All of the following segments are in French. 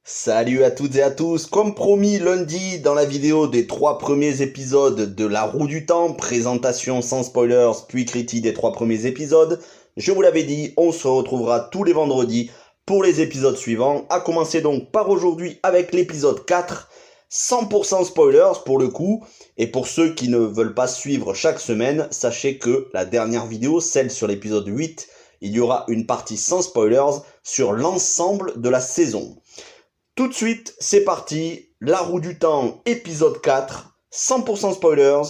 Salut à toutes et à tous, comme promis lundi dans la vidéo des 3 premiers épisodes de La Roue du Temps, présentation sans spoilers puis critique des 3 premiers épisodes, je vous l'avais dit, on se retrouvera tous les vendredis pour les épisodes suivants, à commencer donc par aujourd'hui avec l'épisode 4, 100% spoilers pour le coup, et pour ceux qui ne veulent pas suivre chaque semaine, sachez que la dernière vidéo, celle sur l'épisode 8, il y aura une partie sans spoilers sur l'ensemble de la saison. Tout de suite, c'est parti, La Roue du Temps, épisode 4, 100% spoilers.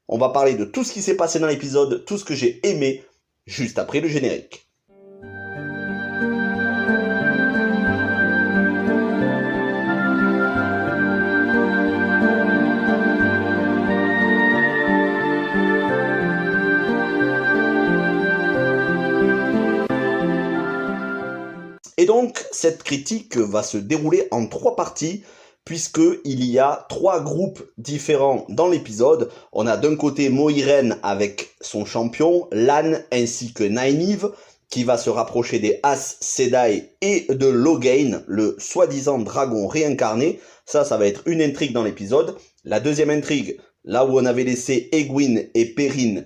On va parler de tout ce qui s'est passé dans l'épisode, tout ce que j'ai aimé, juste après le générique. Et donc, cette critique va se dérouler en 3 parties, puisqu'il y a 3 groupes différents dans l'épisode. On a d'un côté Mohiren avec son champion, Lan, ainsi que Nynaeve, qui va se rapprocher des Aes Sedai et de Logain, le soi-disant dragon réincarné. Ça va être une intrigue dans l'épisode. La deuxième intrigue, là où on avait laissé Egwene et Perrin,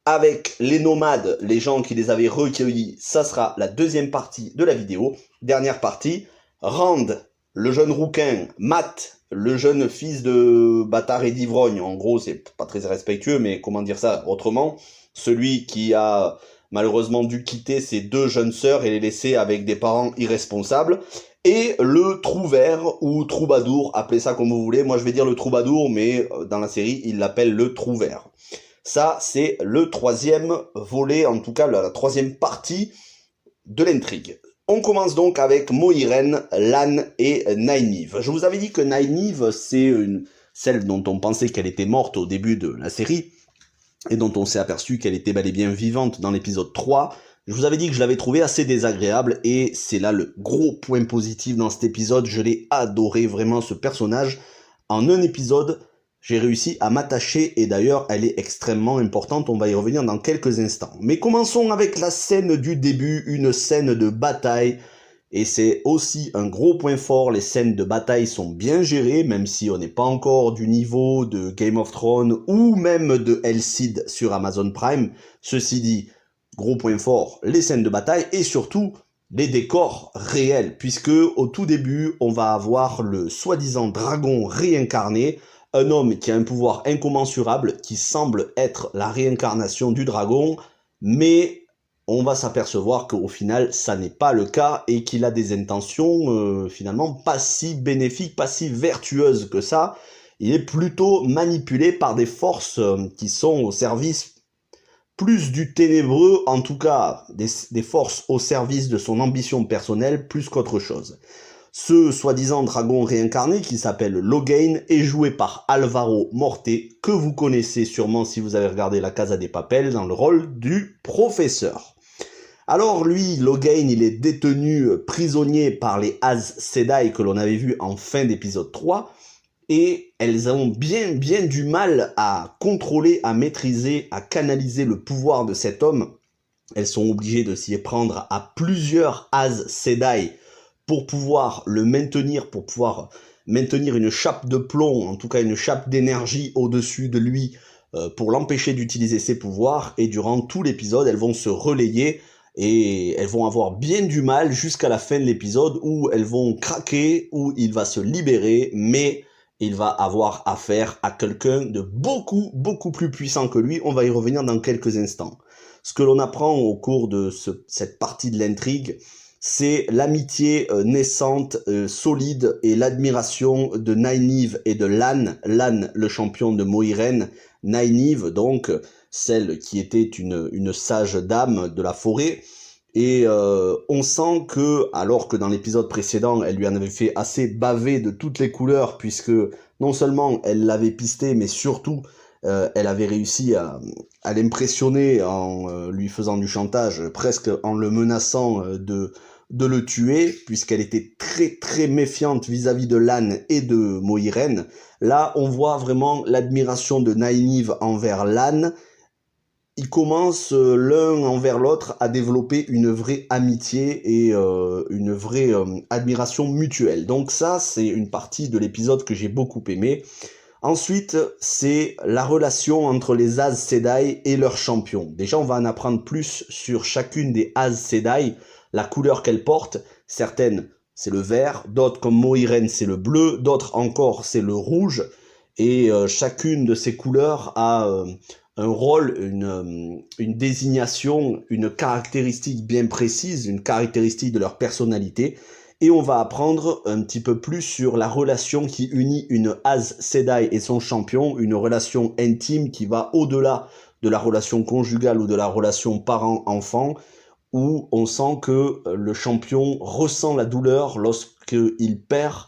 avec les nomades, les gens qui les avaient recueillis, ça sera la deuxième partie de la vidéo. Dernière partie, Rand, le jeune rouquin, Mat, le jeune fils de bâtard et d'ivrogne, en gros c'est pas très respectueux, mais comment dire ça autrement, celui qui a malheureusement dû quitter ses 2 jeunes sœurs et les laisser avec des parents irresponsables, et le Trouvert ou Troubadour, appelez ça comme vous voulez, moi je vais dire le Troubadour, mais dans la série il l'appelle le Trouvert. Ça, c'est le 3e volet, en tout cas la 3e partie de l'intrigue. On commence donc avec Mohiren, Lan et Nynaeve. Je vous avais dit que Nynaeve, c'est celle dont on pensait qu'elle était morte au début de la série, et dont on s'est aperçu qu'elle était bel et bien vivante dans l'épisode 3. Je vous avais dit que je l'avais trouvée assez désagréable, et c'est là le gros point positif dans cet épisode. Je l'ai adoré vraiment, ce personnage. En un épisode, j'ai réussi à m'attacher, et d'ailleurs elle est extrêmement importante, on va y revenir dans quelques instants. Mais commençons avec la scène du début, une scène de bataille, et c'est aussi un gros point fort, les scènes de bataille sont bien gérées, même si on n'est pas encore du niveau de Game of Thrones, ou même de Hellseed sur Amazon Prime. Ceci dit, gros point fort, les scènes de bataille, et surtout les décors réels, puisque au tout début, on va avoir le soi-disant dragon réincarné, un homme qui a un pouvoir incommensurable, qui semble être la réincarnation du dragon, mais on va s'apercevoir qu'au final, ça n'est pas le cas, et qu'il a des intentions finalement pas si bénéfiques, pas si vertueuses que ça. Il est plutôt manipulé par des forces qui sont au service plus du ténébreux, en tout cas des forces au service de son ambition personnelle, plus qu'autre chose. Ce soi-disant dragon réincarné, qui s'appelle Logain, est joué par Alvaro Morte, que vous connaissez sûrement si vous avez regardé La Casa de Papel, dans le rôle du professeur. Alors lui, Logain, il est détenu prisonnier par les Aes Sedai que l'on avait vu en fin d'épisode 3, et elles ont bien du mal à contrôler, à maîtriser, à canaliser le pouvoir de cet homme. Elles sont obligées de s'y prendre à plusieurs Aes Sedai pour pouvoir le maintenir, pour pouvoir maintenir une chape de plomb, en tout cas une chape d'énergie au-dessus de lui, pour l'empêcher d'utiliser ses pouvoirs, et durant tout l'épisode, elles vont se relayer, et elles vont avoir bien du mal jusqu'à la fin de l'épisode, où elles vont craquer, où il va se libérer, mais il va avoir affaire à quelqu'un de beaucoup plus puissant que lui. On va y revenir dans quelques instants. Ce que l'on apprend au cours de cette partie de l'intrigue, c'est l'amitié naissante, solide, et l'admiration de Nynaeve et de Lan. Lan, le champion de Mohiren. Nynaeve, donc, celle qui était une sage dame de la forêt. Et on sent que, alors que dans l'épisode précédent, elle lui en avait fait assez baver de toutes les couleurs, puisque non seulement elle l'avait pisté, mais surtout elle avait réussi à l'impressionner en lui faisant du chantage, presque en le menaçant de le tuer, puisqu'elle était très méfiante vis-à-vis de Lan et de Mohiren. Là, on voit vraiment l'admiration de Nynaeve envers Lan, ils commencent l'un envers l'autre à développer une vraie amitié et une vraie admiration mutuelle. Donc ça, c'est une partie de l'épisode que j'ai beaucoup aimé. Ensuite, c'est la relation entre les Aes Sedai et leurs champions. Déjà, on va en apprendre plus sur chacune des Aes Sedai, la couleur qu'elles portent. Certaines, c'est le vert, d'autres comme Mohiren, c'est le bleu, d'autres encore, c'est le rouge. Et chacune de ces couleurs a un rôle, une désignation, une caractéristique bien précise, une caractéristique de leur personnalité. Et on va apprendre un petit peu plus sur la relation qui unit une Aes Sedai et son champion, une relation intime qui va au-delà de la relation conjugale ou de la relation parent-enfant, où on sent que le champion ressent la douleur lorsqu'il perd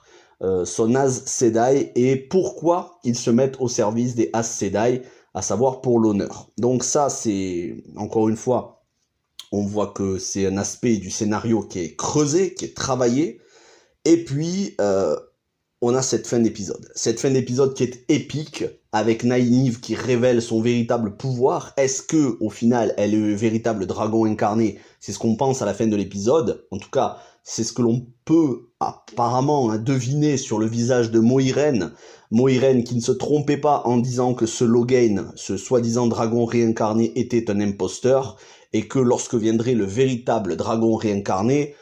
son Aes Sedai et pourquoi ils se mettent au service des Aes Sedai, à savoir pour l'honneur. Donc ça, c'est, encore une fois, on voit que c'est un aspect du scénario qui est creusé, qui est travaillé. Et puis, on a cette fin d'épisode. Cette fin d'épisode qui est épique, avec Nynaeve qui révèle son véritable pouvoir. Est-ce que, au final, elle est le véritable dragon incarné? C'est ce qu'on pense à la fin de l'épisode. En tout cas, c'est ce que l'on peut apparemment deviner sur le visage de Mohiren. Mohiren qui ne se trompait pas en disant que ce Logain, ce soi-disant dragon réincarné, était un imposteur. Et que lorsque viendrait le véritable dragon réincarné,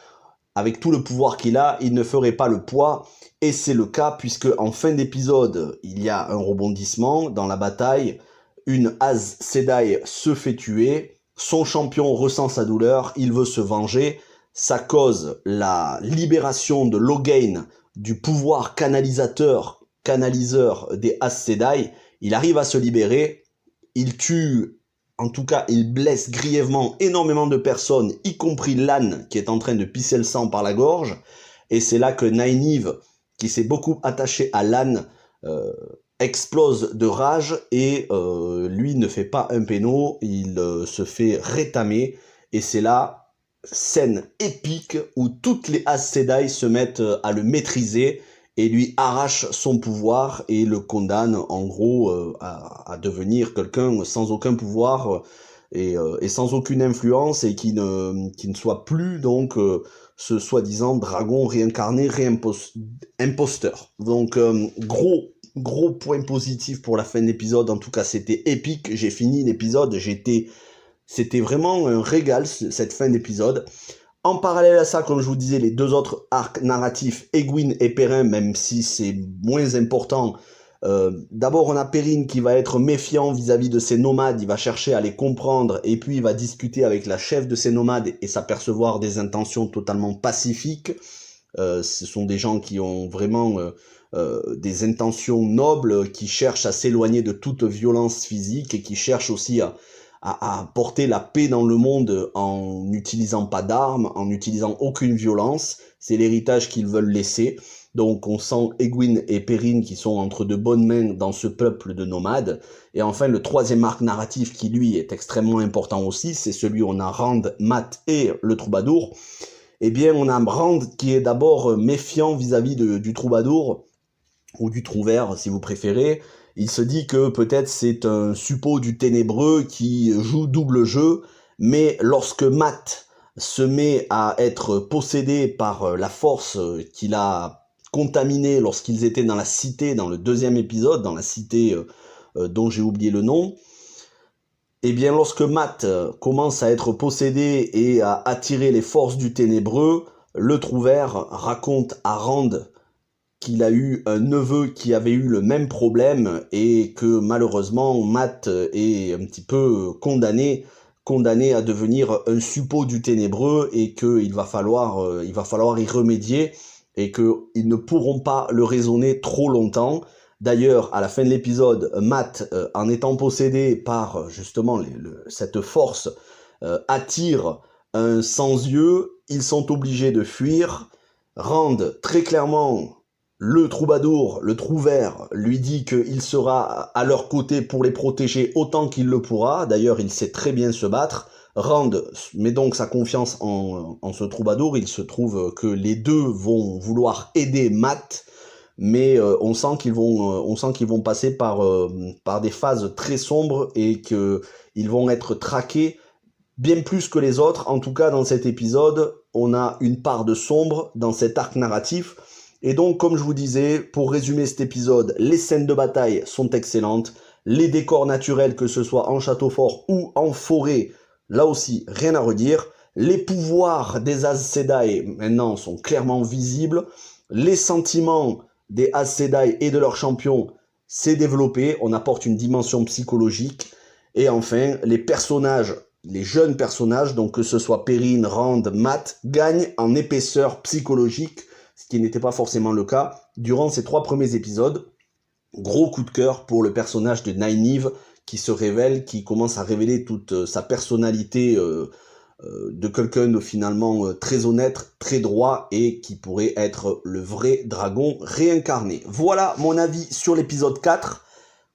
avec tout le pouvoir qu'il a, il ne ferait pas le poids. Et c'est le cas, puisque en fin d'épisode, il y a un rebondissement dans la bataille. Une Aes Sedai se fait tuer, son champion ressent sa douleur, il veut se venger. Ça cause la libération de Logain du pouvoir canaliseur des Aes Sedai. Il arrive à se libérer, il tue... En tout cas, il blesse grièvement énormément de personnes, y compris Lan, qui est en train de pisser le sang par la gorge. Et c'est là que Nynaeve, qui s'est beaucoup attaché à Lan, explose de rage et lui ne fait pas un péno, il se fait rétamer. Et c'est là, scène épique, où toutes les Aes Sedai se mettent à le maîtriser et lui arrache son pouvoir et le condamne en gros à devenir quelqu'un sans aucun pouvoir et sans aucune influence et qui ne soit plus donc ce soi-disant dragon réincarné, imposteur. Donc gros point positif pour la fin de l'épisode, en tout cas c'était épique, j'ai fini l'épisode, c'était vraiment un régal cette fin d'épisode. En parallèle à ça, comme je vous disais, les deux autres arcs narratifs, Egwene et Perrin, même si c'est moins important, d'abord on a Perrin qui va être méfiant vis-à-vis de ses nomades, il va chercher à les comprendre, et puis il va discuter avec la chef de ses nomades et s'apercevoir des intentions totalement pacifiques. Ce sont des gens qui ont vraiment des intentions nobles, qui cherchent à s'éloigner de toute violence physique et qui cherchent aussi à porter la paix dans le monde en n'utilisant pas d'armes, en n'utilisant aucune violence. C'est l'héritage qu'ils veulent laisser. Donc on sent Egwene et Perrin qui sont entre de bonnes mains dans ce peuple de nomades. Et enfin, le troisième arc narratif qui, lui, est extrêmement important aussi, c'est celui où on a Rand, Mat et le troubadour. Eh bien, on a Rand qui est d'abord méfiant vis-à-vis du troubadour, ou du trouvère si vous préférez. Il se dit que peut-être c'est un suppôt du ténébreux qui joue double jeu, mais lorsque Mat se met à être possédé par la force qu'il a contaminée lorsqu'ils étaient dans la cité, dans le deuxième épisode, dans la cité dont j'ai oublié le nom, eh bien lorsque Mat commence à être possédé et à attirer les forces du ténébreux, le trouvère raconte à Rand qu'il a eu un neveu qui avait eu le même problème et que malheureusement Mat est un petit peu condamné à devenir un suppôt du ténébreux et qu'il va falloir y remédier et qu'ils ne pourront pas le raisonner trop longtemps. D'ailleurs, à la fin de l'épisode, Mat, en étant possédé par justement cette force, attire un sans-yeux, ils sont obligés de fuir. Rand, très clairement, le troubadour, le trouvère, lui dit qu'il sera à leur côté pour les protéger autant qu'il le pourra. D'ailleurs, il sait très bien se battre. Rand met donc sa confiance en ce troubadour. Il se trouve que les deux vont vouloir aider Mat. mais on sent qu'ils vont passer par des phases très sombres et qu'ils vont être traqués bien plus que les autres. En tout cas, dans cet épisode, on a une part de sombre dans cet arc narratif. Et donc, comme je vous disais, pour résumer cet épisode, les scènes de bataille sont excellentes. Les décors naturels, que ce soit en château fort ou en forêt, là aussi, rien à redire. Les pouvoirs des Aes Sedai, maintenant, sont clairement visibles. Les sentiments des Aes Sedai et de leurs champions, c'est développé. On apporte une dimension psychologique. Et enfin, les personnages, les jeunes personnages, donc que ce soit Perrine, Rand, Mat, gagnent en épaisseur psychologique, ce qui n'était pas forcément le cas durant ces 3 premiers épisodes. Gros coup de cœur pour le personnage de Nynaeve qui se révèle, qui commence à révéler toute sa personnalité de quelqu'un finalement très honnête, très droit et qui pourrait être le vrai dragon réincarné. Voilà mon avis sur l'épisode 4.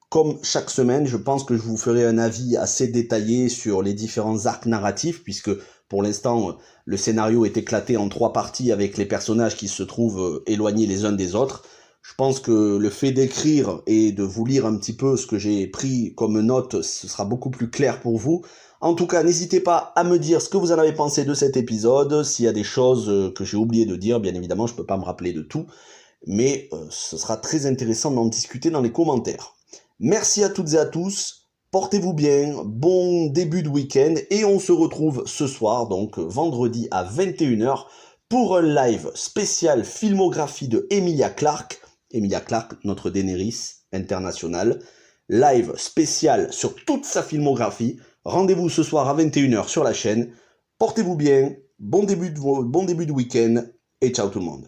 Comme chaque semaine, je pense que je vous ferai un avis assez détaillé sur les différents arcs narratifs, puisque pour l'instant, le scénario est éclaté en 3 parties avec les personnages qui se trouvent éloignés les uns des autres. Je pense que le fait d'écrire et de vous lire un petit peu ce que j'ai pris comme note, ce sera beaucoup plus clair pour vous. En tout cas, n'hésitez pas à me dire ce que vous en avez pensé de cet épisode, s'il y a des choses que j'ai oublié de dire, bien évidemment, je ne peux pas me rappeler de tout, mais ce sera très intéressant d'en discuter dans les commentaires. Merci à toutes et à tous, portez-vous bien, bon début de week-end, et on se retrouve ce soir, donc vendredi à 21h, pour un live spécial filmographie de Emilia Clarke, notre Daenerys internationale, live spécial sur toute sa filmographie. Rendez-vous ce soir à 21h sur la chaîne, portez-vous bien, bon début de week-end, et ciao tout le monde.